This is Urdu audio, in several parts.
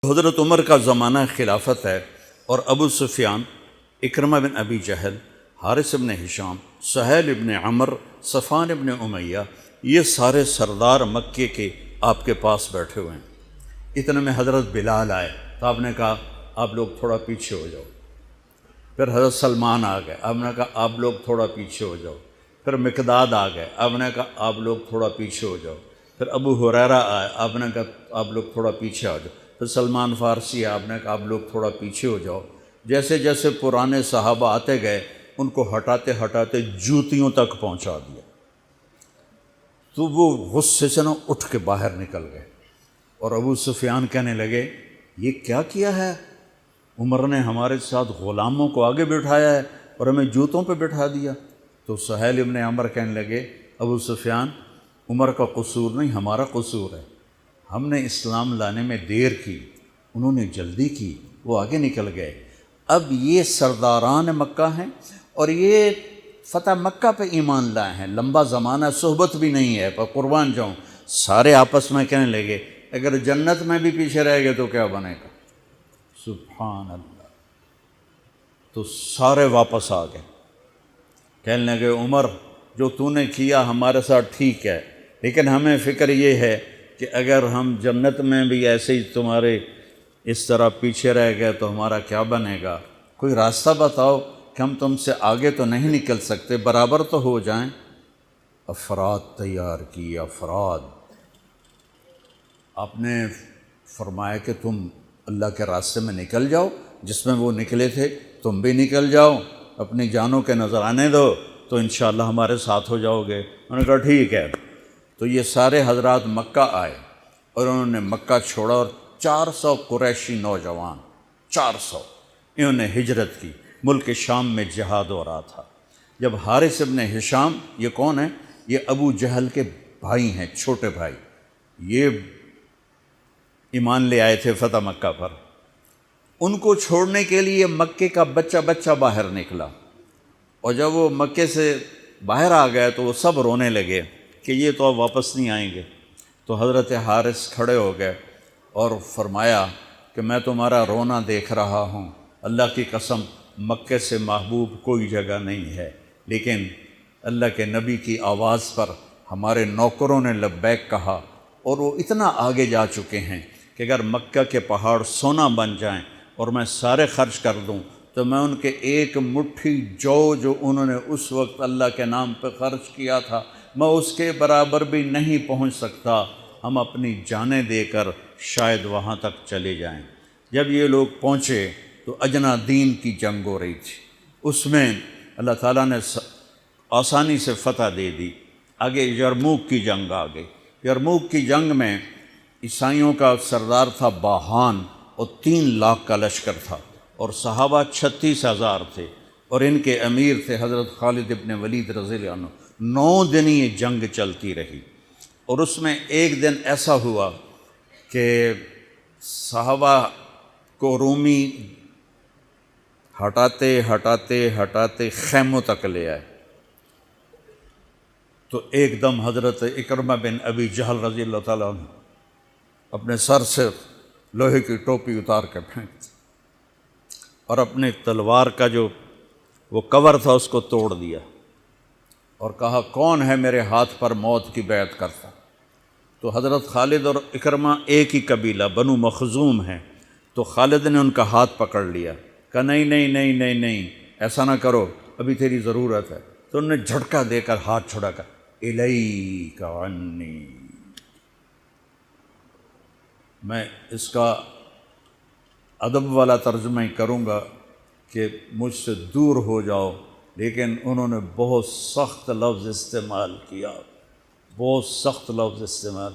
حضرت عمر کا زمانہ خلافت ہے اور ابو سفیان، اکرمہ بن ابی جہل، حارث بن ہشام، سہیل بن عمر، صفوان بن امیہ، یہ سارے سردار مکے کے آپ کے پاس بیٹھے ہوئے ہیں۔ اتنے میں حضرت بلال آئے تو آپ نے کہا آپ لوگ تھوڑا پیچھے ہو جاؤ۔ پھر حضرت سلمان آ گئے، آپ نے کہا آپ لوگ تھوڑا پیچھے ہو جاؤ۔ پھر مقداد آ گئے، آپ نے کہا آپ لوگ تھوڑا پیچھے ہو جاؤ۔ پھر ابو ہریرہ آئے، آپ نے کہا آپ لوگ تھوڑا پیچھے آ جاؤ۔ پھر سلمان فارسی آئے، آپ نے کہا آپ لوگ تھوڑا پیچھے ہو جاؤ۔ جیسے جیسے پرانے صحابہ آتے گئے ان کو ہٹاتے ہٹاتے جوتیوں تک پہنچا دیا، تو وہ غصے سے اٹھ کے باہر نکل گئے۔ اور ابو سفیان کہنے لگے یہ کیا کیا ہے، عمر نے ہمارے ساتھ غلاموں کو آگے بٹھایا ہے اور ہمیں جوتوں پہ بٹھا دیا۔ تو سہیل ابن عمر کہنے لگے ابو سفیان، عمر کا قصور نہیں ہمارا قصور ہے، ہم نے اسلام لانے میں دیر کی، انہوں نے جلدی کی، وہ آگے نکل گئے۔ اب یہ سرداران مکہ ہیں اور یہ فتح مکہ پہ ایمان لائے ہیں، لمبا زمانہ صحبت بھی نہیں ہے، پر قربان جاؤں سارے آپس میں کہنے لگے اگر جنت میں بھی پیچھے رہ گئے تو کیا بنے گا؟ سبحان اللہ۔ تو سارے واپس آ گئے، کہنے لگے عمر جو تو نے کیا ہمارے ساتھ ٹھیک ہے، لیکن ہمیں فکر یہ ہے کہ اگر ہم جنت میں بھی ایسے ہی تمہارے اس طرح پیچھے رہ گئے تو ہمارا کیا بنے گا؟ کوئی راستہ بتاؤ کہ ہم تم سے آگے تو نہیں نکل سکتے، برابر تو ہو جائیں۔ افراد تیار کی، افراد۔ آپ نے فرمایا کہ تم اللہ کے راستے میں نکل جاؤ، جس میں وہ نکلے تھے تم بھی نکل جاؤ، اپنی جانوں کے نذرانے دو تو انشاءاللہ ہمارے ساتھ ہو جاؤ گے۔ انہوں نے کہا ٹھیک ہے۔ تو یہ سارے حضرات مکہ آئے اور انہوں نے مکہ چھوڑا اور 400 قریشی نوجوان، 400 انہوں نے ہجرت کی، ملک شام میں جہاد ہو رہا تھا۔ جب حارث ابن ہشام، یہ کون ہے؟ یہ ابو جہل کے بھائی ہیں، چھوٹے بھائی، یہ ایمان لے آئے تھے فتح مکہ پر۔ ان کو چھوڑنے کے لیے مکے کا بچہ بچہ باہر نکلا، اور جب وہ مکے سے باہر آ گئے تو وہ سب رونے لگے کہ یہ تو اب واپس نہیں آئیں گے۔ تو حضرت حارث کھڑے ہو گئے اور فرمایا کہ میں تمہارا رونا دیکھ رہا ہوں، اللہ کی قسم مکے سے محبوب کوئی جگہ نہیں ہے، لیکن اللہ کے نبی کی آواز پر ہمارے نوکروں نے لبیک کہا اور وہ اتنا آگے جا چکے ہیں کہ اگر مکہ کے پہاڑ سونا بن جائیں اور میں سارے خرچ کر دوں تو میں ان کے ایک مٹھی جو انہوں نے اس وقت اللہ کے نام پہ خرچ کیا تھا میں اس کے برابر بھی نہیں پہنچ سکتا، ہم اپنی جانیں دے کر شاید وہاں تک چلے جائیں۔ جب یہ لوگ پہنچے تو اجنا دین کی جنگ ہو رہی تھی، اس میں اللہ تعالیٰ نے آسانی سے فتح دے دی۔ آگے یرموک کی جنگ آ گئی۔ یرموک کی جنگ میں عیسائیوں کا سردار تھا باہان اور 3 لاکھ کا لشکر تھا، اور صحابہ 36,000 تھے، اور ان کے امیر تھے حضرت خالد ابن ولید رضی اللہ عنہ۔ 9 دن یہ جنگ چلتی رہی، اور اس میں ایک دن ایسا ہوا کہ صحابہ کو رومی ہٹاتے ہٹاتے ہٹاتے خیموں تک لے آئے۔ تو ایک دم حضرت اکرمہ بن ابی جہل رضی اللہ تعالیٰ عنہ اپنے سر سے لوہے کی ٹوپی اتار کے پھینک دی اور اپنے تلوار کا جو وہ کور تھا اس کو توڑ دیا اور کہا کون ہے میرے ہاتھ پر موت کی بیعت کرتا؟ تو حضرت خالد اور اکرمہ ایک ہی قبیلہ بنو مخزوم ہیں، تو خالد نے ان کا ہاتھ پکڑ لیا، کہا نہیں نہیں نہیں نہیں نہیں ایسا نہ کرو، ابھی تیری ضرورت ہے۔ تو انہوں نے جھٹکا دے کر ہاتھ چھڑا کر الیک عنی، میں اس کا ادب والا ترجمہ ہی کروں گا کہ مجھ سے دور ہو جاؤ، لیکن انہوں نے بہت سخت لفظ استعمال کیا، بہت سخت لفظ استعمال،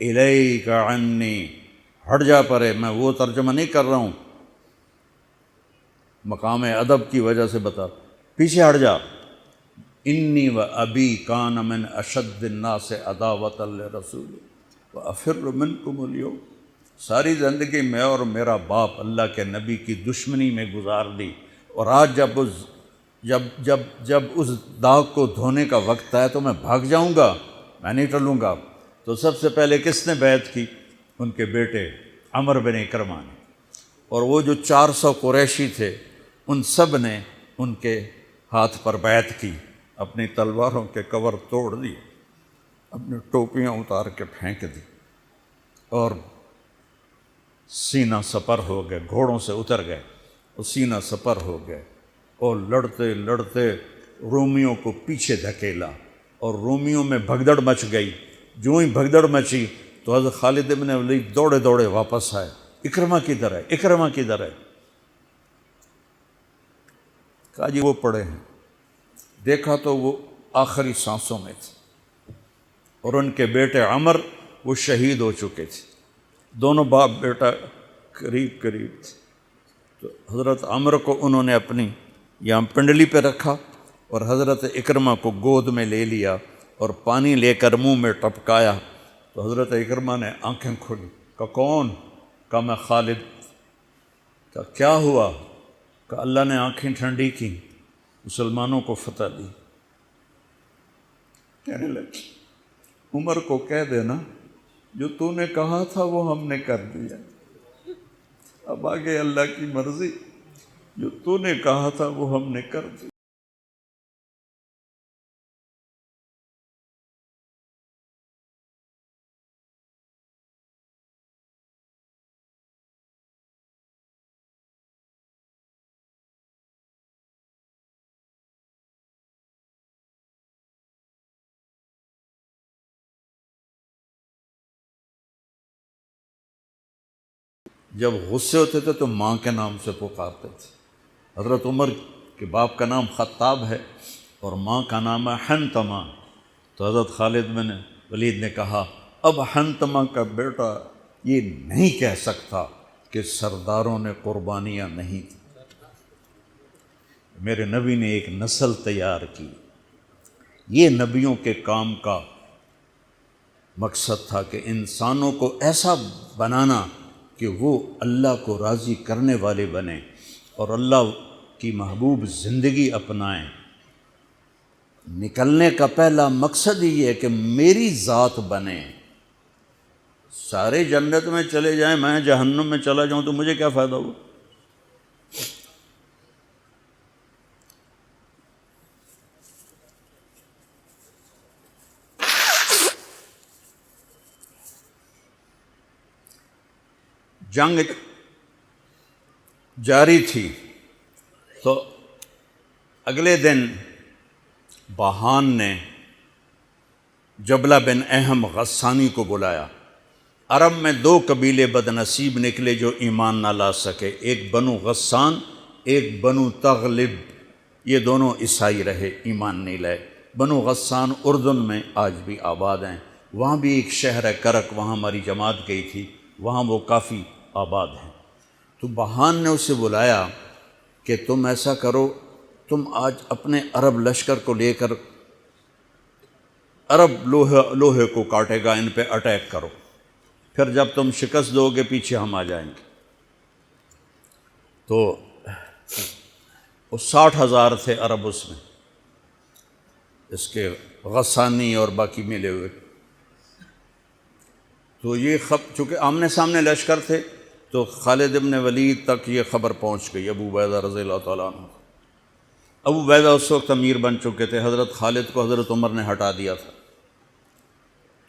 الیک عنی، ہٹ جا پرے۔ میں وہ ترجمہ نہیں کر رہا ہوں، مقام ادب کی وجہ سے بتا، پیچھے ہٹ جا۔ انی و ابی کان من اشد الناس عداوۃ لرسول وافر منکم اليوم، ساری زندگی میں اور میرا باپ اللہ کے نبی کی دشمنی میں گزار دی، اور آج جب اس داغ کو دھونے کا وقت آئے تو میں بھاگ جاؤں گا، میں نہیں ٹلوں گا۔ تو سب سے پہلے کس نے بیعت کی؟ ان کے بیٹے عمر بن اکرمہ نے، اور وہ جو 400 قریشی تھے ان سب نے ان کے ہاتھ پر بیعت کی، اپنی تلواروں کے کور توڑ دیے، اپنی ٹوپیاں اتار کے پھینک دی، اور سینہ سپر ہو گئے، گھوڑوں سے اتر گئے اور سینہ سپر ہو گئے، اور لڑتے لڑتے رومیوں کو پیچھے دھکیلا، اور رومیوں میں بھگدڑ مچ گئی۔ جو ہی بھگدڑ مچی تو حضرت خالد بن ولید دوڑے دوڑے واپس آئے، اکرمہ کدھر ہے، اکرمہ کدھر ہے؟ کہا جی وہ پڑے ہیں۔ دیکھا تو وہ آخری سانسوں میں تھے، اور ان کے بیٹے عمر وہ شہید ہو چکے تھے، دونوں باپ بیٹا قریب قریب تھے۔ تو حضرت عمر کو انہوں نے اپنی یہاں پنڈلی پہ رکھا، اور حضرت اکرمہ کو گود میں لے لیا اور پانی لے کر منہ میں ٹپکایا۔ تو حضرت اکرمہ نے آنکھیں کھولی، کہا کون؟ کہا میں خالد۔ کہا کیا ہوا؟ کہا اللہ نے آنکھیں ٹھنڈی کی، مسلمانوں کو فتح دی۔ کہنے لگے عمر کو کہہ دینا جو تو نے کہا تھا وہ ہم نے کر دیا، اب آگے اللہ کی مرضی، جو تو نے کہا تھا وہ ہم نے کر دیا۔ جب غصے ہوتے تھے تو ماں کے نام سے پکارتے تھے۔ حضرت عمر کے باپ کا نام خطاب ہے اور ماں کا نام ہے حنتمہ۔ تو حضرت خالد بن ولید نے کہا اب حنتمہ کا بیٹا یہ نہیں کہہ سکتا کہ سرداروں نے قربانیاں نہیں کی۔ میرے نبی نے ایک نسل تیار کی، یہ نبیوں کے کام کا مقصد تھا کہ انسانوں کو ایسا بنانا کہ وہ اللہ کو راضی کرنے والے بنیں اور اللہ کی محبوب زندگی اپنائیں۔ نکلنے کا پہلا مقصد ہی ہے کہ میری ذات بنے۔ سارے جنت میں چلے جائیں، میں جہنم میں چلا جاؤں تو مجھے کیا فائدہ ہوا؟ جنگ جاری تھی تو اگلے دن بہان نے جبلہ بن اہم غسانی کو بلایا۔ عرب میں 2 قبیلے بد نصیب نکلے جو ایمان نہ لا سکے، ایک بنو غسان، ایک بنو تغلب۔ یہ دونوں عیسائی رہے، ایمان نہیں لائے۔ بنو غسان اردن میں آج بھی آباد ہیں، وہاں بھی ایک شہر ہے کرک، وہاں ہماری جماعت گئی تھی، وہاں وہ کافی آباد ہیں۔ تو بہان نے اسے بلایا کہ تم ایسا کرو، تم آج اپنے عرب لشکر کو لے کر عرب لوہے کو کاٹے گا، ان پہ اٹیک کرو، پھر جب تم شکست دو گے پیچھے ہم آ جائیں گے۔ تو وہ 60,000 تھے عرب اس میں، اس کے غسانی اور باقی ملے ہوئے۔ تو یہ چونکہ آمنے سامنے لشکر تھے تو خالد بن ولید تک یہ خبر پہنچ گئی، ابو عبیدہ رضی اللہ تعالیٰ عنہ۔ ابو عبیدہ اس وقت امیر بن چکے تھے، حضرت خالد کو حضرت عمر نے ہٹا دیا تھا۔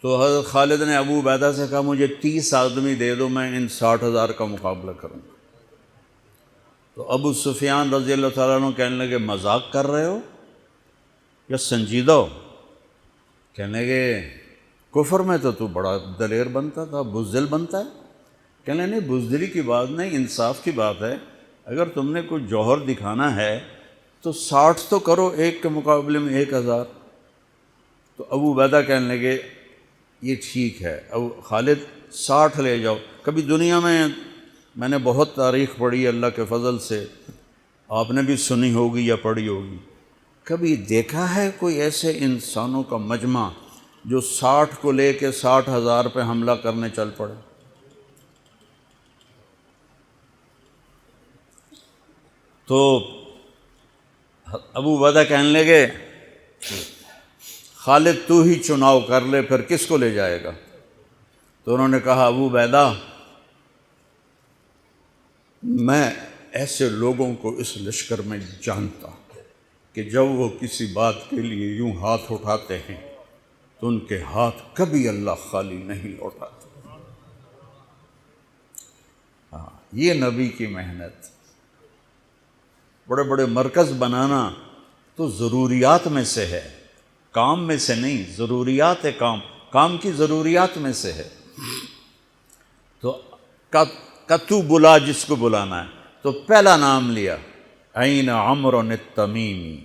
تو حضرت خالد نے ابو عبیدہ سے کہا مجھے 30 آدمی دے دو، میں ان 60,000 کا مقابلہ کروں گا۔ تو ابو سفیان رضی اللہ تعالیٰ عنہ کہنے لگے مذاق کر رہے ہو یا سنجیدہ ہو؟ کہنے لگے کفر میں تو بڑا دلیر بنتا تھا، بزدل بنتا ہے۔ کہنے نہیں، بزدلی کی بات نہیں، انصاف کی بات ہے۔ اگر تم نے کوئی جوہر دکھانا ہے تو 60 تو کرو، ایک کے مقابلے میں 1,000۔ تو ابو عبیدہ کہنے لگے یہ ٹھیک ہے، ابو خالد 60 لے جاؤ۔ کبھی دنیا میں نے بہت تاریخ پڑھی اللہ کے فضل سے، آپ نے بھی سنی ہوگی یا پڑھی ہوگی، کبھی دیکھا ہے کوئی ایسے انسانوں کا مجمع جو 60 کو لے کے 60,000 پہ حملہ کرنے چل پڑے؟ تو ابو عبیدہ کہنے لگے خالد تو ہی چناؤ کر لے، پھر کس کو لے جائے گا؟ تو انہوں نے کہا ابو عبیدہ میں ایسے لوگوں کو اس لشکر میں جانتا ہوں کہ جب وہ کسی بات کے لیے یوں ہاتھ اٹھاتے ہیں تو ان کے ہاتھ کبھی اللہ خالی نہیں لوٹاتے۔ یہ نبی کی محنت۔ بڑے بڑے مرکز بنانا تو ضروریات میں سے ہے، کام میں سے نہیں، ضروریات ہے، کام کی ضروریات میں سے ہے۔ تو تو بلا جس کو بلانا ہے، تو پہلا نام لیا، این عمرو التمیمی،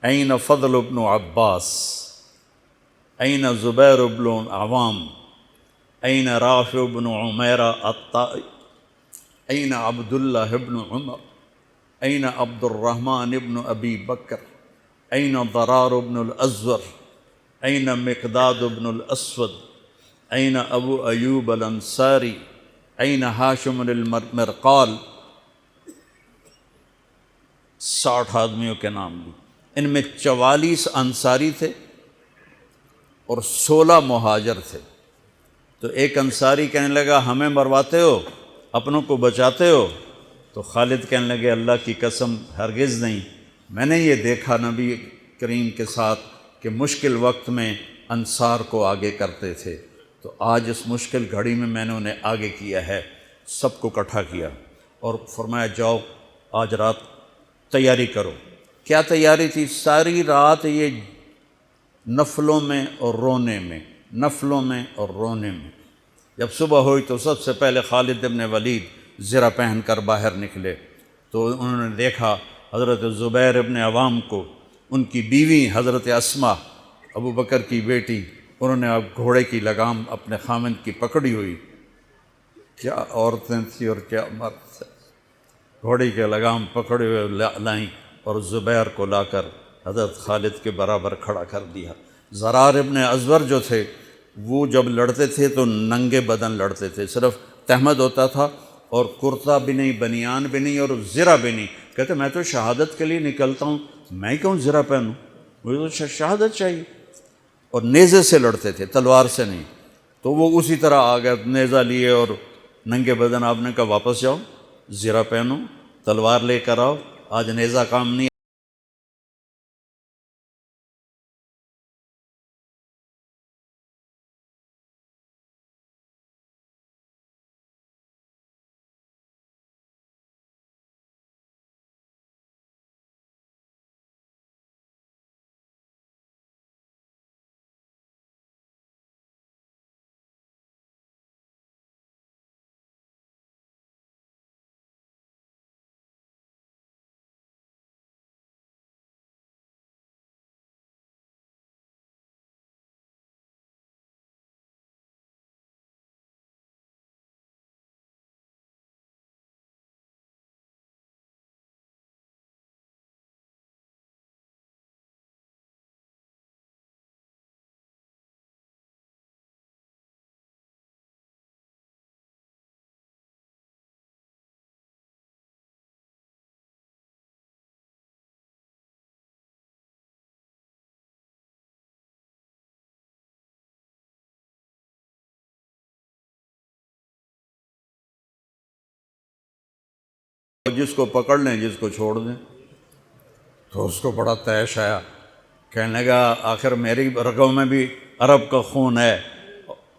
این فضل بن عباس، این زبیر بن عوام، این رافع بن عمیرہ الطائی، این عبداللہ بن عمر، این عبد الرحمن بن ابی بکر، این ضرار بن الازور، این مقداد بن الاسود، این ابو ایوب الانصاری، این ہاشم المرقال۔ 60 آدمیوں کے نام لی۔ ان میں 44 انصاری تھے اور 16 مہاجر تھے۔ تو ایک انصاری کہنے لگا ہمیں مرواتے ہو، اپنوں کو بچاتے ہو؟ تو خالد کہنے لگے اللہ کی قسم ہرگز نہیں، میں نے یہ دیکھا نبی کریم کے ساتھ کہ مشکل وقت میں انصار کو آگے کرتے تھے، تو آج اس مشکل گھڑی میں نے انہیں آگے کیا ہے۔ سب کو اکٹھا کیا اور فرمایا جاؤ آج رات تیاری کرو۔ کیا تیاری تھی؟ ساری رات یہ نفلوں میں اور رونے میں، نفلوں میں اور رونے میں۔ جب صبح ہوئی تو سب سے پہلے خالد بن ولید زرہ پہن کر باہر نکلے، تو انہوں نے دیکھا حضرت زبیر بن عوام کو، ان کی بیوی حضرت اسماء ابو بکر کی بیٹی، انہوں نے اب گھوڑے کی لگام اپنے خامند کی پکڑی ہوئی۔ کیا عورتیں تھیں اور کیا مرد تھے، گھوڑے کی لگام پکڑے ہوئے لائیں اور زبیر کو لا کر حضرت خالد کے برابر کھڑا کر دیا۔ ضرار ابن ازور جو تھے وہ جب لڑتے تھے تو ننگے بدن لڑتے تھے، صرف تہمد ہوتا تھا اور کرتا بھی نہیں، بنیان بھی نہیں اور زرہ بھی نہیں۔ کہتے میں تو شہادت کے لیے نکلتا ہوں، میں کیوں زرہ پہنوں، مجھے تو شہادت چاہیے۔ اور نیزے سے لڑتے تھے، تلوار سے نہیں۔ تو وہ اسی طرح آ گئے، نیزہ لیے اور ننگے بدن۔ آپ نے کہا واپس جاؤ، زرہ پہنو، تلوار لے کر آؤ، آج نیزہ کام نہیں۔ جس کو پکڑ لیں جس کو چھوڑ دیں۔ تو اس کو بڑا طیش آیا، کہنے لگا آخر میری رگوں میں بھی عرب کا خون ہے،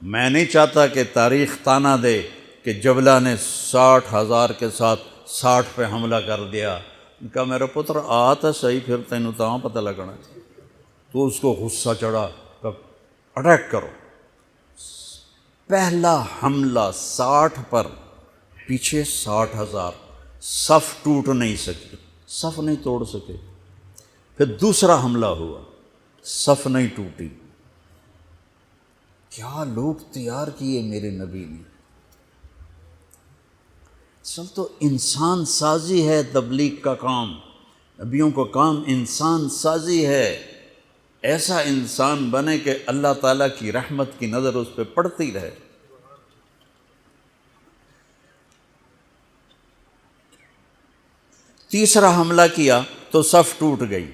میں نہیں چاہتا کہ تاریخ تانا دے کہ جبلہ نے 60,000 کے ساتھ 60 پہ حملہ کر دیا۔ ان کا میرا پتر آ تا صحیح، پھر تینوں تاں پتہ لگنا۔ تو اس کو غصہ چڑھا کہ اٹیک کرو۔ پہلا حملہ 60 پر، پیچھے 60,000، صف ٹوٹ نہیں سکی، صف نہیں توڑ سکے۔ پھر دوسرا حملہ ہوا، صف نہیں ٹوٹی۔ کیا لوگ تیار کیے میرے نبی نے۔ اصل تو انسان سازی ہے تبلیغ کا کام، نبیوں کا کام انسان سازی ہے۔ ایسا انسان بنے کہ اللہ تعالیٰ کی رحمت کی نظر اس پہ پڑتی رہے۔ تیسرا حملہ کیا تو صف ٹوٹ گئی،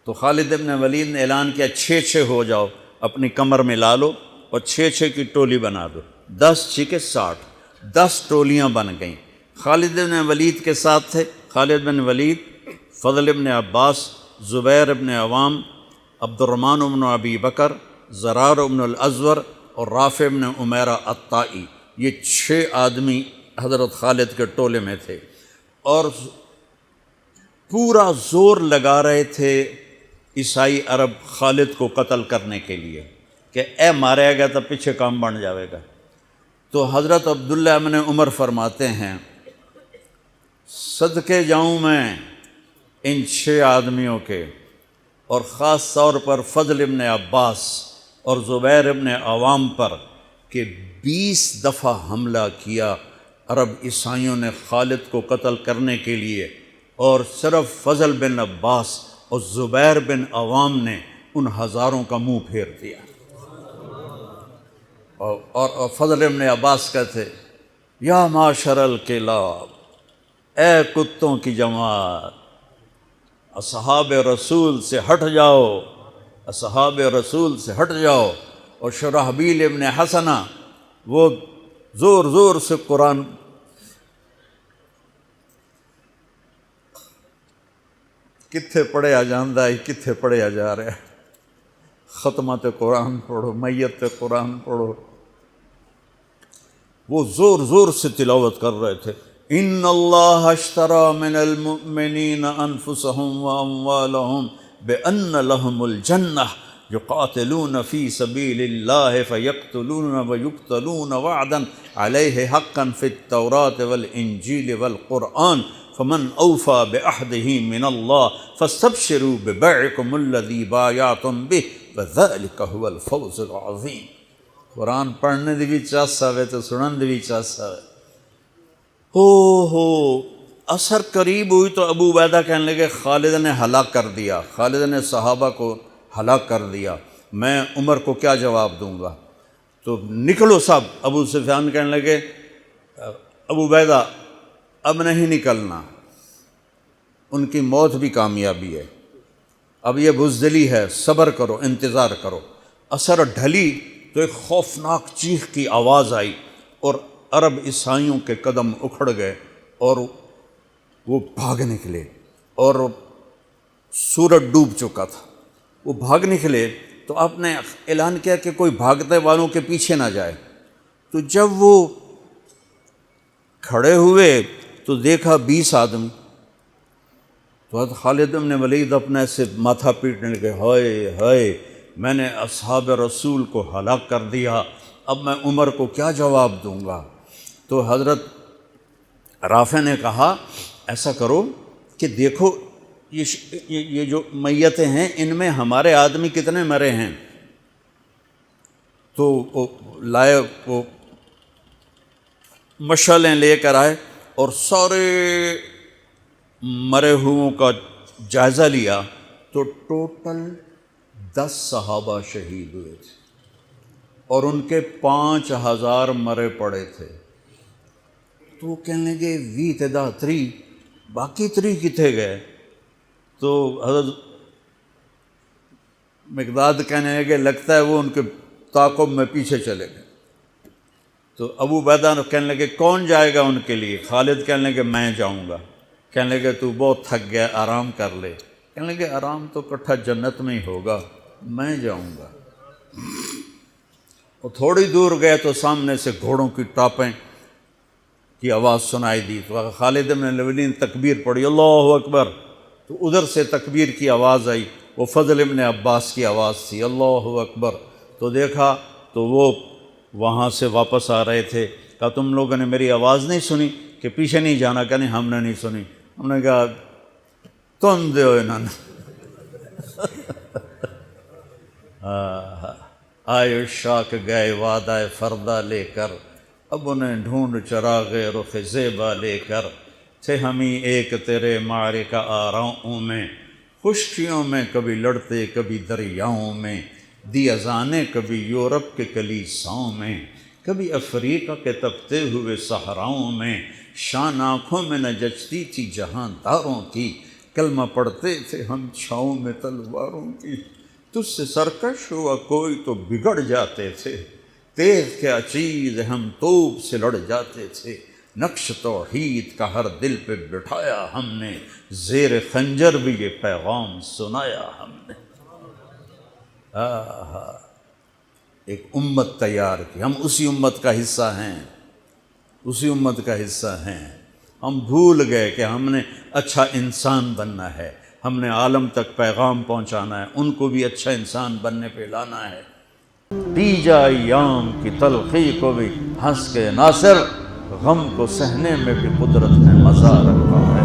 تو خالد بن ولید نے اعلان کیا 6 ہو جاؤ، اپنی کمر میں لا لو اور 6 کی ٹولی بنا دو، 10 6 60۔ 10 ٹولیاں بن گئیں۔ خالد بن ولید کے ساتھ تھے خالد بن ولید، فضل بن عباس، زبیر بن عوام، عبد الرحمن بن ابی بکر، زرار بن الازور اور رافع بن عمیرہ الطائی۔ یہ 6 آدمی حضرت خالد کے ٹولے میں تھے، اور پورا زور لگا رہے تھے عیسائی عرب خالد کو قتل کرنے کے لیے کہ اے ماریا گیا تو پیچھے کام بن جاوے گا۔ تو حضرت عبداللہ بن عمر فرماتے ہیں صدقے جاؤں میں ان 6 آدمیوں کے، اور خاص طور پر فضل بن عباس اور زبیر بن عوام پر، کہ 20 دفعہ حملہ کیا عرب عیسائیوں نے خالد کو قتل کرنے کے لیے، اور صرف فضل بن عباس اور زبیر بن عوام نے ان ہزاروں کا منہ پھیر دیا۔ اور فضل بن عباس کہتے یا معاشر الکلاب، اے کتوں کی جماعت، اصحاب رسول سے ہٹ جاؤ، اصحاب رسول سے ہٹ جاؤ۔ اور شرحبیل ابن حسنہ وہ زور زور سے قرآن کتھے پڑھیا جاندہ ہے، کتھے پڑھیا جا رہا ہے، ختمات قرآن پڑھو، میت قرآن پڑھو، وہ زور زور سے تلاوت کر رہے تھے۔ ان اللہ اشترى من المؤمنین انفسهم واموالهم بان لهم الجنہ یقاتلون فی سبیل اللہ فیقتلون ویقتلون وعدا علیہ حقا فی التوراة والانجیل والقرآن فمن اوفى بعہدہ من اللہ فاستبشروا ببیعکم الذی بایعتم بہ وذلک هو الفوز العظیم۔ قرآن پڑھنے دی بھی چاس آوے تو سنن دی بھی چاس آوے۔ ہو اثر قریب ہوئی تو ابو عبیدہ کہنے لگے خالد نے ہلاک کر دیا، خالد نے صحابہ کو ہلاک کر دیا، میں عمر کو کیا جواب دوں گا؟ تو نکلو سب۔ ابو سفیان کہنے لگے ابو عبیدہ اب نہیں نکلنا، ان کی موت بھی کامیابی ہے، اب یہ بزدلی ہے، صبر کرو، انتظار کرو۔ اثر ڈھلی تو ایک خوفناک چیخ کی آواز آئی، اور عرب عیسائیوں کے قدم اکھڑ گئے، اور وہ بھاگ نکلے، اور سورج ڈوب چکا تھا، وہ بھاگ نکلے۔ تو آپ نے اعلان کیا کہ کوئی بھاگتے والوں کے پیچھے نہ جائے۔ تو جب وہ کھڑے ہوئے تو دیکھا 20 آدمی۔ تو حضرت خالد بن ولید اپنے سے ماتھا پیٹنے لگے، ہائے ہائے، میں نے اصحاب رسول کو ہلاک کر دیا، اب میں عمر کو کیا جواب دوں گا؟ تو حضرت رافع نے کہا ایسا کرو کہ دیکھو یہ جو میتیں ہیں ان میں ہمارے آدمی کتنے مرے ہیں؟ تو وہ لائے، وہ مشعلیں لے کر آئے اور سارے مرے ہوئوں کا جائزہ لیا، تو ٹوٹل 10 صحابہ شہید ہوئے تھے، اور ان کے 5000 مرے پڑے تھے۔ تو وہ کہنے لگے وی تدا 3 باقی 3 کتنے گئے؟ تو حضرت مقداد کہنے لگے لگتا ہے وہ ان کے تعاقب میں پیچھے چلے گئے۔ تو ابو عبیدہ کہنے لگے کون جائے گا ان کے لیے؟ خالد کہنے لگے میں جاؤں گا۔ کہنے لگے تو بہت تھک گیا، آرام کر لے۔ کہنے لگے آرام تو کٹھا جنت میں ہی ہوگا، میں جاؤں گا۔ وہ تھوڑی دور گئے تو سامنے سے گھوڑوں کی ٹاپیں کی آواز سنائی دی، تو خالد بن ولید نے تکبیر پڑھی، اللہ اکبر۔ تو ادھر سے تکبیر کی آواز آئی، وہ فضل بن عباس کی آواز تھی، اللہ اکبر۔ تو دیکھا تو وہ وہاں سے واپس آ رہے تھے۔ کہا تم لوگوں نے میری آواز نہیں سنی کہ پیچھے نہیں جانا؟ کہ نہیں ہم نے نہیں سنی۔ ہم نے کہا تم دے انہوں نے آئے شاک گئے وعدہ فردہ لے کر، اب انہیں ڈھونڈ چراغ رخ زیبا لے کر، تھے ہمیں ایک تیرے معرکہ آراؤں میں، خشکیوں میں کبھی لڑتے کبھی دریاؤں میں، دی اذانیں کبھی یورپ کے کلیساؤں میں، کبھی افریقہ کے تپتے ہوئے صحراؤں میں، شان آنکھوں میں نہ جچتی تھی جہانداروں کی، کلمہ پڑھتے تھے ہم چھاؤں میں تلواروں کی، تجھ سے سرکش ہوا کوئی تو بگڑ جاتے تھے، تیغ کے چیز ہم توپ سے لڑ جاتے تھے، نقش توحید کا ہر دل پہ بٹھایا ہم نے، زیر خنجر بھی یہ پیغام سنایا ہم نے۔ ایک امت تیار کی، ہم اسی امت کا حصہ ہیں، اسی امت کا حصہ ہیں۔ ہم بھول گئے کہ ہم نے اچھا انسان بننا ہے، ہم نے عالم تک پیغام پہنچانا ہے، ان کو بھی اچھا انسان بننے پہ لانا ہے۔ پی جا ایام کی تلخی کو بھی ہنس کے ناصر، غم کو سہنے میں بھی قدرت نے مزہ رکھا ہے۔